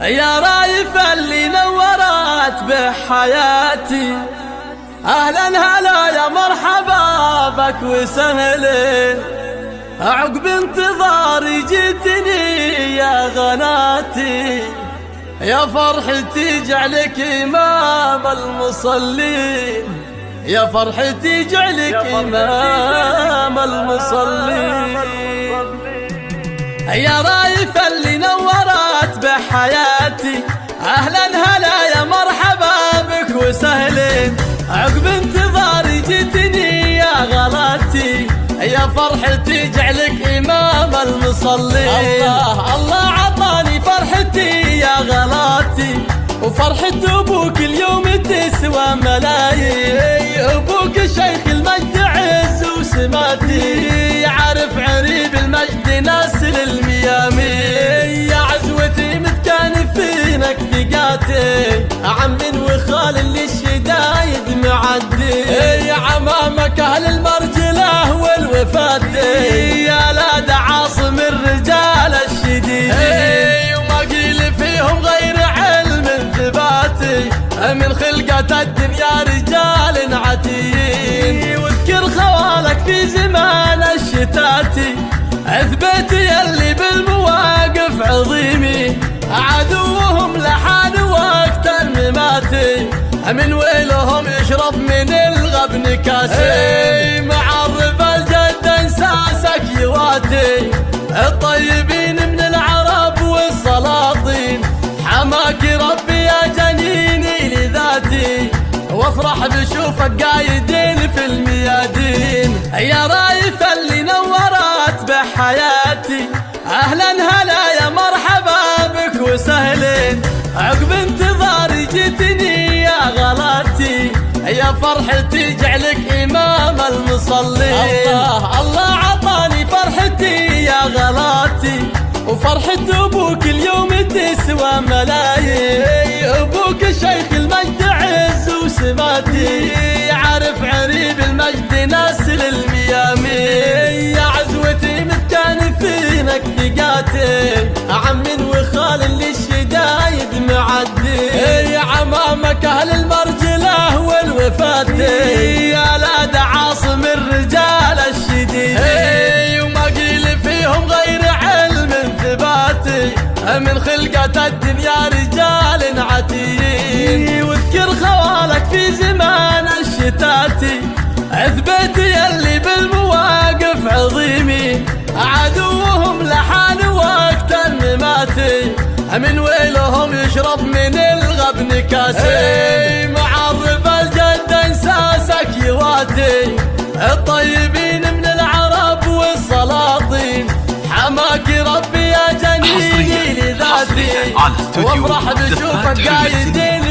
يا رايف اللي نورت بحياتي، أهلا هلا يا مرحبا بك وسهلا، عقب انتظاري جيتني يا غناتي، يا فرحتي جعلك إمام المصلين، يا فرحتي جعلك إمام المصلين. يا رايف اللي نورت بحياتي، أهلا هلا يا مرحبا بك وسهلين، عقب انتظاري جيتني يا غلاتي، يا فرحتي جعلك إمام المصلين. الله عطاني فرحتي يا غلاتي، وفرحة أبوك اليوم تسوى ملايين، أبوك شيخ المجد عز وسماتي، عارف عريب المجد ناسل الميامين، يا عزوتي متكان فينك ثقاتي، عم وخال اللي الشدايد معدي، يا عمامك أهل المرجلة والوفاتي، يا لاد عاصم الرجال الشديد، وما قيل فيهم غير علم ثباتي، من خلقة الدنيا رجال عتيين، واذكر خوالك في زمان الشتاتي، اثبت يلي بالمواقف عظيمي، عدوهم لحان وقت المماتي، من ويلهم يشرب من الغبن كاسي، معرف الجد انساسك يواتي، الطيبين من العرب والسلاطين، حماك ربي يا جنيني لذاتي، وافرح بشوفك قايدين في الميادين. يا رايف اللي نورت بحياتي، أهلا هلا يا مرحبا بك وسهلين، عقب انتظاري جيتني يا غلاتي، يا فرحتي جعلك إمام المصلين. الله عطاني فرحتي يا غلاتي، وفرحة أبوك اليوم تسوى ملايين، أبوك شيخ المجد عز وسماتي، عارف عريب المجد ناسل الميامين، يا عزوتي متكان فينك ثقاتي، عم وخال اللي الشدايد معدي، يا عمامك أهل المرجلة والوفاتي، يا لاد عاصم الرجال الشديد، وما قيل فيهم غير علم ثباتي، من خلقة الدنيا رجال عتيين، واذكر خوالك في زمان الشتاتي، اثبت يلي بالمواقف عظيمي، عدوهم لحان وقت المماتي، من ويلهم يشرب من الغبن كاسي، معرف الجد انساسك يواتي، الطيبين من العرب والسلاطين، حماك ربي يا جنيني لذاتي، وافرح بشوفك قايدين